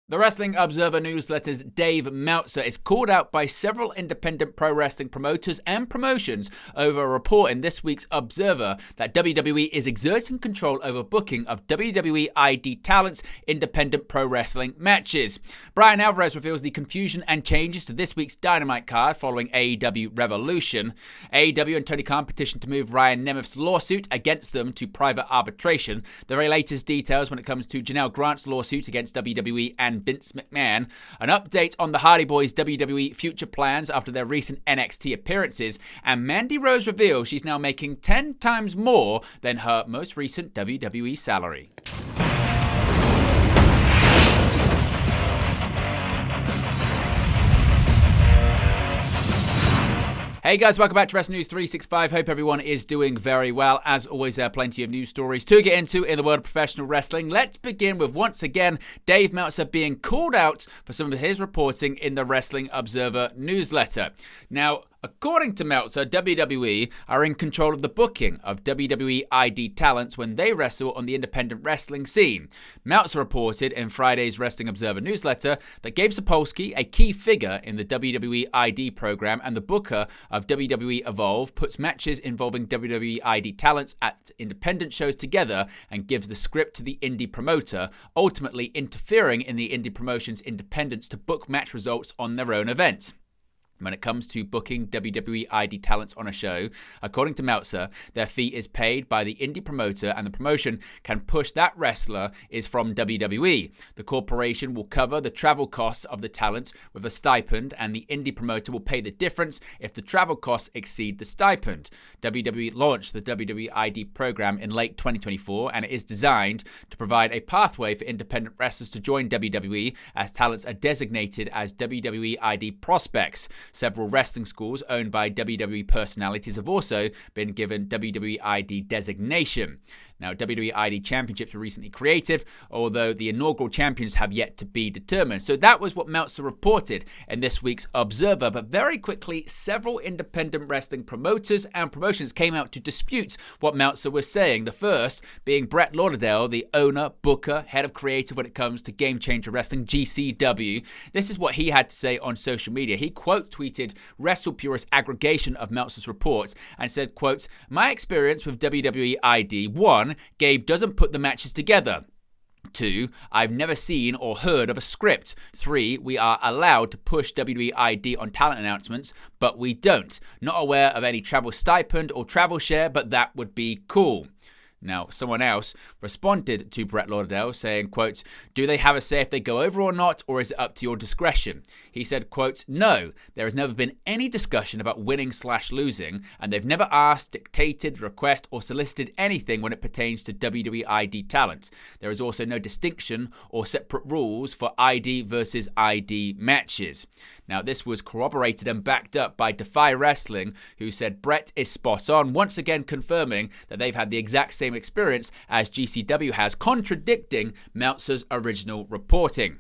The Wrestling Observer newsletter's Dave Meltzer is called out by several independent pro wrestling promoters and promotions over a report in this week's Observer that WWE is exerting control over booking of WWE ID talents' independent pro wrestling matches. Brian Alvarez reveals the confusion and changes to this week's Dynamite card following AEW Revolution. AEW and Tony Khan petitioned to move Ryan Nemeth's lawsuit against them to private arbitration. The very latest details when it comes to Janelle Grant's lawsuit against WWE and Vince McMahon, an update on the Hardy Boys' WWE future plans after their recent NXT appearances, and Mandy Rose reveals she's now making 10 times more than her most recent WWE salary. Hey guys, welcome back to Wrestling News 365. Hope everyone is doing very well. As always, there are plenty of news stories to get into in the world of professional wrestling. Let's begin with, once again, Dave Meltzer being called out for some of his reporting in the Wrestling Observer newsletter. Now, according to Meltzer, WWE are in control of the booking of WWE ID talents when they wrestle on the independent wrestling scene. Meltzer reported in Friday's Wrestling Observer newsletter that Gabe Sapolsky, a key figure in the WWE ID program and the booker of WWE Evolve, puts matches involving WWE ID talents at independent shows together and gives the script to the indie promoter, ultimately interfering in the indie promotion's independence to book match results on their own event. When it comes to booking WWE ID talents on a show, according to Meltzer, their fee is paid by the indie promoter and the promotion can push that wrestler is from WWE. The corporation will cover the travel costs of the talent with a stipend, and the indie promoter will pay the difference if the travel costs exceed the stipend. WWE launched the WWE ID program in late 2024, and it is designed to provide a pathway for independent wrestlers to join WWE as talents are designated as WWE ID prospects. Several wrestling schools owned by WWE personalities have also been given WWE ID designation. Now, WWE ID championships were recently created, although the inaugural champions have yet to be determined. So that was what Meltzer reported in this week's Observer. But very quickly, several independent wrestling promoters and promotions came out to dispute what Meltzer was saying. The first being Brett Lauderdale, the owner, booker, head of creative when it comes to Game Changer Wrestling, GCW. This is what he had to say on social media. He quote tweeted WrestlePurist aggregation of Meltzer's reports and said, quote, "My experience with WWE ID, 1, Gabe doesn't put the matches together. 2, I've never seen or heard of a script. 3, we are allowed to push WWE ID on talent announcements, but we don't. Not aware of any travel stipend or travel share, but that would be cool." Now, someone else responded to Brett Lauderdale saying, quote, "Do they have a say if they go over or not, or is it up to your discretion?" He said, quote, "No, there has never been any discussion about winning/losing, and they've never asked, dictated, request, or solicited anything when it pertains to WWE ID talent. There is also no distinction or separate rules for ID versus ID matches." Now, this was corroborated and backed up by Defy Wrestling, who said Brett is spot on, once again confirming that they've had the exact same experience as GCW has, contradicting Meltzer's original reporting.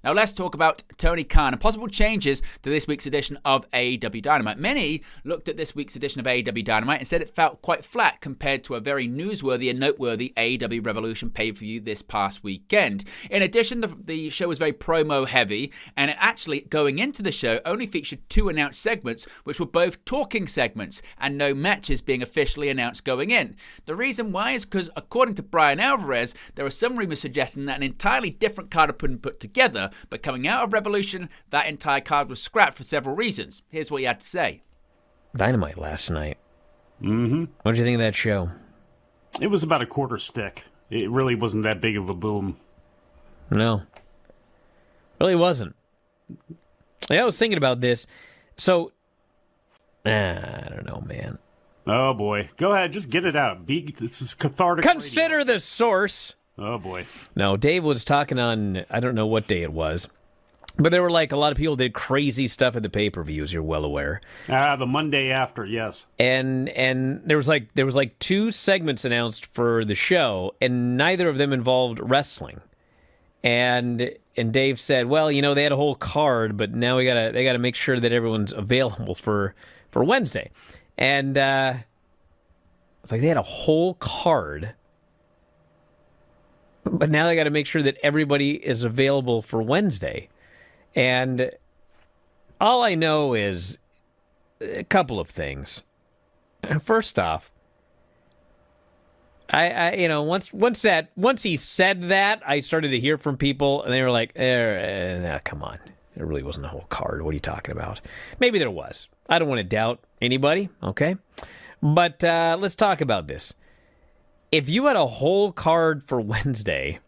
Now let's talk about Tony Khan and possible changes to this week's edition of AEW Dynamite. Many looked at this week's edition of AEW Dynamite and said it felt quite flat compared to a very newsworthy and noteworthy AEW Revolution pay-per-view this past weekend. In addition, the show was very promo-heavy, and it actually, going into the show, only featured 2 announced segments, which were both talking segments, and no matches being officially announced going in. The reason why is because, according to Brian Alvarez, there are some rumors suggesting that an entirely different card had been put together, but coming out of Revolution, that entire card was scrapped for several reasons. Here's what he had to say. Dynamite last night. Mm-hmm. What did you think of that show? It was about a quarter stick. It really wasn't that big of a boom. No. Really wasn't. I was thinking about this. So, I don't know, man. Oh, boy. Go ahead. Just get it out. This is cathartic. Consider radio. the source. Oh, boy. No, Dave was talking on, I don't know what day it was, but there were like a lot of people did crazy stuff at the pay-per-views, you're well aware. The Monday after, yes. And there was like 2 segments announced for the show, and neither of them involved wrestling. And Dave said, well, you know, they had a whole card, but now they gotta make sure that everyone's available for Wednesday. And it's like they had a whole card. But now they got to make sure that everybody is available for Wednesday. And all I know is a couple of things. First off, once he said that, I started to hear from people, and they were like, nah, come on. There really wasn't a whole card. What are you talking about? Maybe there was. I don't want to doubt anybody, okay? But let's talk about this. If you had a whole card for Wednesday,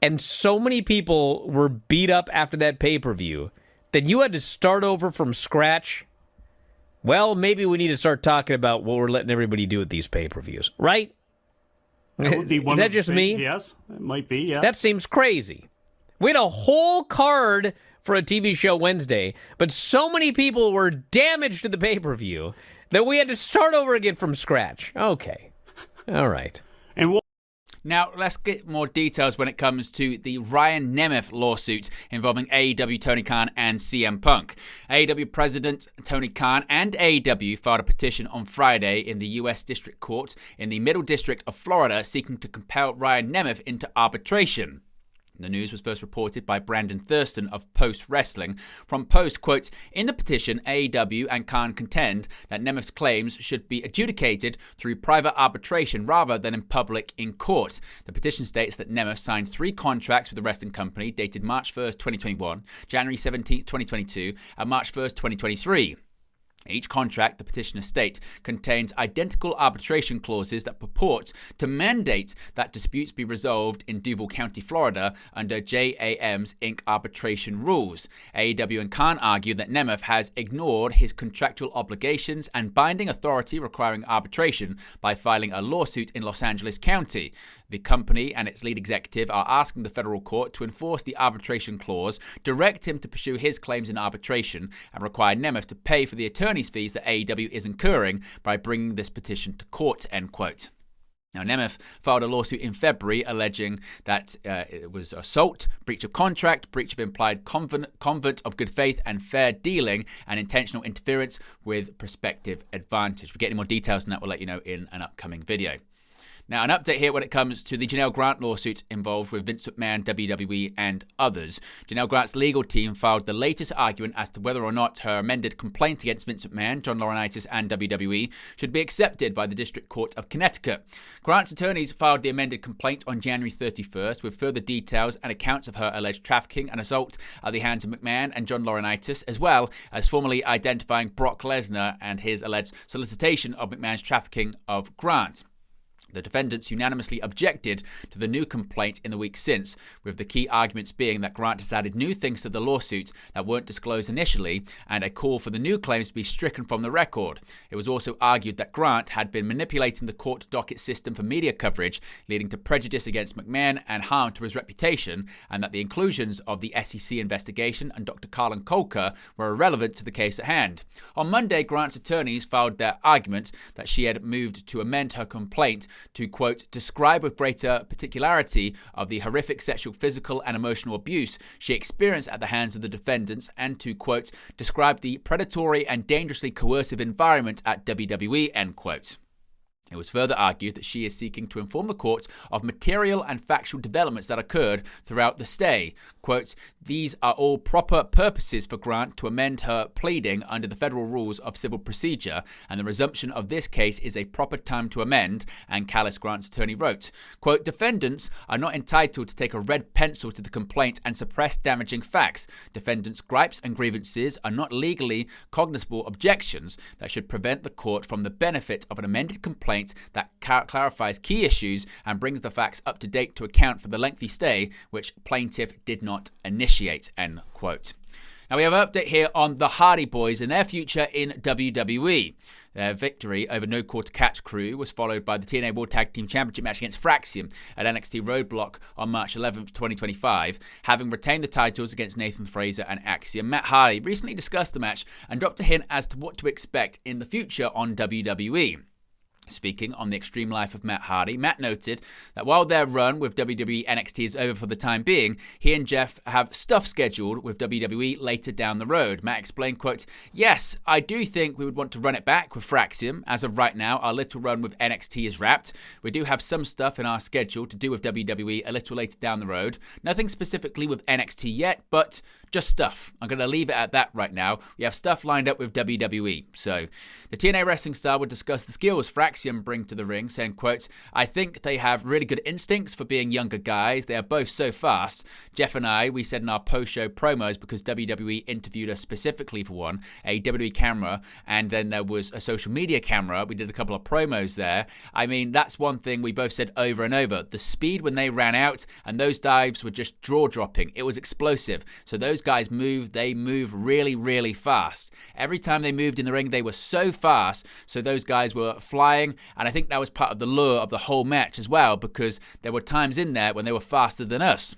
and so many people were beat up after that pay-per-view, that you had to start over from scratch, well, maybe we need to start talking about what we're letting everybody do at these pay-per-views, right? That would be one Is that of the just things, me? Yes, it might be, yeah. That seems crazy. We had a whole card for a TV show Wednesday, but so many people were damaged to the pay-per-view that we had to start over again from scratch. Okay. All right. And we'll Now, let's get more details when it comes to the Ryan Nemeth lawsuit involving AEW Tony Khan and CM Punk. AEW President Tony Khan and AEW filed a petition on Friday in the U.S. District Court in the Middle District of Florida seeking to compel Ryan Nemeth into arbitration. The news was first reported by Brandon Thurston of Post Wrestling. From Post, quote, in the petition, AEW and Khan contend that Nemeth's claims should be adjudicated through private arbitration rather than in public in court. The petition states that Nemeth signed 3 contracts with the wrestling company dated March 1st, 2021, January 17th, 2022, and March 1st, 2023. Each contract, the petitioners state, contains identical arbitration clauses that purport to mandate that disputes be resolved in Duval County, Florida, under JAM's Inc. arbitration rules. AEW and Khan argue that Nemeth has ignored his contractual obligations and binding authority requiring arbitration by filing a lawsuit in Los Angeles County. The company and its lead executive are asking the federal court to enforce the arbitration clause, direct him to pursue his claims in arbitration, and require Nemeth to pay for the attorney's fees that AEW is incurring by bringing this petition to court, end quote. Now, Nemeth filed a lawsuit in February alleging that it was assault, breach of contract, breach of implied convent of good faith and fair dealing, and intentional interference with prospective advantage. We get any more details on that, we'll let you know in an upcoming video. Now, an update here when it comes to the Janelle Grant lawsuit involved with Vince McMahon, WWE, and others. Janelle Grant's legal team filed the latest argument as to whether or not her amended complaint against Vince McMahon, John Laurinaitis, and WWE should be accepted by the District Court of Connecticut. Grant's attorneys filed the amended complaint on January 31st with further details and accounts of her alleged trafficking and assault at the hands of McMahon and John Laurinaitis, as well as formally identifying Brock Lesnar and his alleged solicitation of McMahon's trafficking of Grant. The defendants unanimously objected to the new complaint in the week since, with the key arguments being that Grant has added new things to the lawsuit that weren't disclosed initially, and a call for the new claims to be stricken from the record. It was also argued that Grant had been manipulating the court docket system for media coverage, leading to prejudice against McMahon and harm to his reputation, and that the inclusions of the SEC investigation and Dr. Carlin Kolker were irrelevant to the case at hand. On Monday, Grant's attorneys filed their argument that she had moved to amend her complaint to, quote, describe with greater particularity of the horrific sexual, physical, and emotional abuse she experienced at the hands of the defendants, and to, quote, describe the predatory and dangerously coercive environment at WWE, end quote. It was further argued that she is seeking to inform the court of material and factual developments that occurred throughout the stay. Quote, these are all proper purposes for Grant to amend her pleading under the federal rules of civil procedure, and the resumption of this case is a proper time to amend, and Callis, Grant's attorney, wrote. Quote, defendants are not entitled to take a red pencil to the complaint and suppress damaging facts. Defendants' gripes and grievances are not legally cognizable objections that should prevent the court from the benefit of an amended complaint that clarifies key issues and brings the facts up to date to account for the lengthy stay which plaintiff did not initiate, end quote. Now we have an update here on the Hardy Boys and their future in WWE. Their victory over No Quarter Catch Crew was followed by the TNA World Tag Team Championship match against Fraxium at NXT Roadblock on March 11th, 2025. Having retained the titles against Nathan Frazer and Axiom, Matt Hardy recently discussed the match and dropped a hint as to what to expect in the future on WWE. Speaking on The Extreme Life of Matt Hardy, Matt noted that while their run with WWE NXT is over for the time being, he and Jeff have stuff scheduled with WWE later down the road. Matt explained, quote, "Yes, I do think we would want to run it back with Fraxium. As of right now, our little run with NXT is wrapped. We do have some stuff in our schedule to do with WWE a little later down the road. Nothing specifically with NXT yet, but just stuff. I'm going to leave it at that right now. We have stuff lined up with WWE. So the TNA wrestling star would discuss the skills Fraxium bring to the ring, saying, quote, "I think they have really good instincts for being younger guys. They are both so fast. Jeff and I, we said in our post-show promos, because WWE interviewed us specifically for one, a WWE camera, and then there was a social media camera. We did a couple of promos there. I mean, that's one thing we both said over and over. The speed when they ran out, and those dives were just jaw-dropping. It was explosive. So those guys move, they move really, really fast. Every time they moved in the ring, they were so fast, so those guys were flying, and I think that was part of the lure of the whole match as well, because there were times in there when they were faster than us.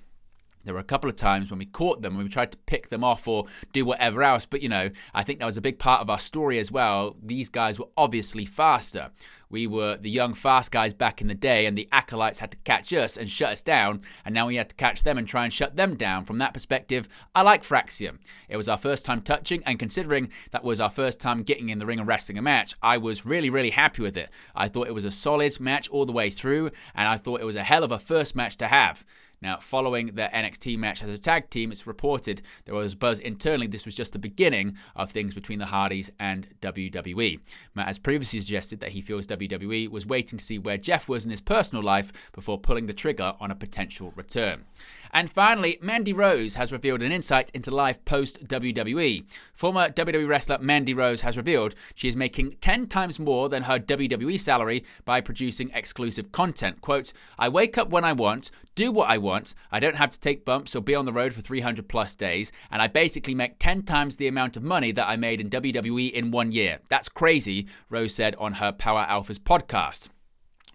There were a couple of times when we caught them, when we tried to pick them off or do whatever else. But, I think that was a big part of our story as well. These guys were obviously faster. We were the young, fast guys back in the day, and the acolytes had to catch us and shut us down. And now we had to catch them and try and shut them down. From that perspective, I like Fraxium. It was our first time touching, and considering that was our first time getting in the ring and wrestling a match, I was really, really happy with it. I thought it was a solid match all the way through, and I thought it was a hell of a first match to have. Now, following the NXT match as a tag team, it's reported there was buzz internally this was just the beginning of things between the Hardys and WWE. Matt has previously suggested that he feels WWE was waiting to see where Jeff was in his personal life before pulling the trigger on a potential return. And finally, Mandy Rose has revealed an insight into life post-WWE. Former WWE wrestler Mandy Rose has revealed she is making 10 times more than her WWE salary by producing exclusive content. Quote, "I wake up when I want, do what I want, I don't have to take bumps or be on the road for 300 plus days, and I basically make 10 times the amount of money that I made in WWE in 1 year. That's crazy," Rose said on her Power Alphas podcast.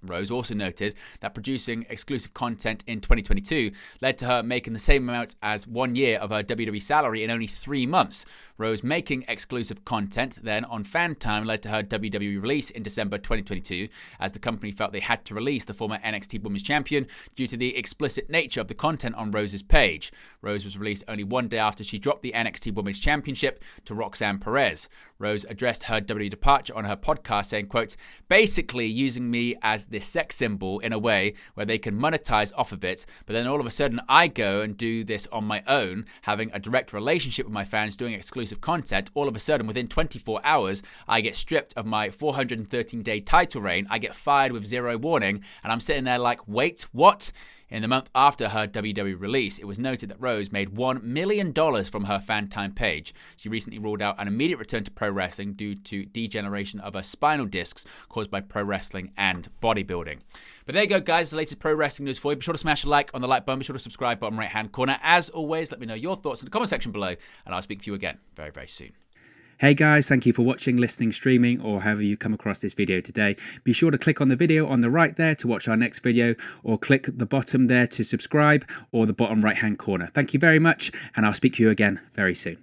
Rose also noted that producing exclusive content in 2022 led to her making the same amount as 1 year of her WWE salary in only 3 months. Rose making exclusive content then on fan time led to her WWE release in December 2022, as the company felt they had to release the former NXT Women's Champion due to the explicit nature of the content on Rose's page. Rose was released only 1 day after she dropped the NXT Women's Championship to Roxanne Perez. Rose addressed her WWE departure on her podcast, saying, quote, "Basically using me as this sex symbol in a way where they can monetize off of it, but then all of a sudden I go and do this on my own, having a direct relationship with my fans, doing exclusive content. All of a sudden, within 24 hours, I get stripped of my 413-day title reign. I get fired with zero warning, and I'm sitting there like, wait, what?" In the month after her WWE release, it was noted that Rose made $1 million from her fan time page. She recently ruled out an immediate return to pro wrestling due to degeneration of her spinal discs caused by pro wrestling and bodybuilding. But there you go, guys, the latest pro wrestling news for you. Be sure to smash a like on the like button. Be sure to subscribe bottom right-hand corner. As always, let me know your thoughts in the comment section below, and I'll speak to you again very, very soon. Hey guys, thank you for watching, listening, streaming, or however you come across this video today. Be sure to click on the video on the right there to watch our next video, or click the bottom there to subscribe, or the bottom right hand corner. Thank you very much, and I'll speak to you again very soon.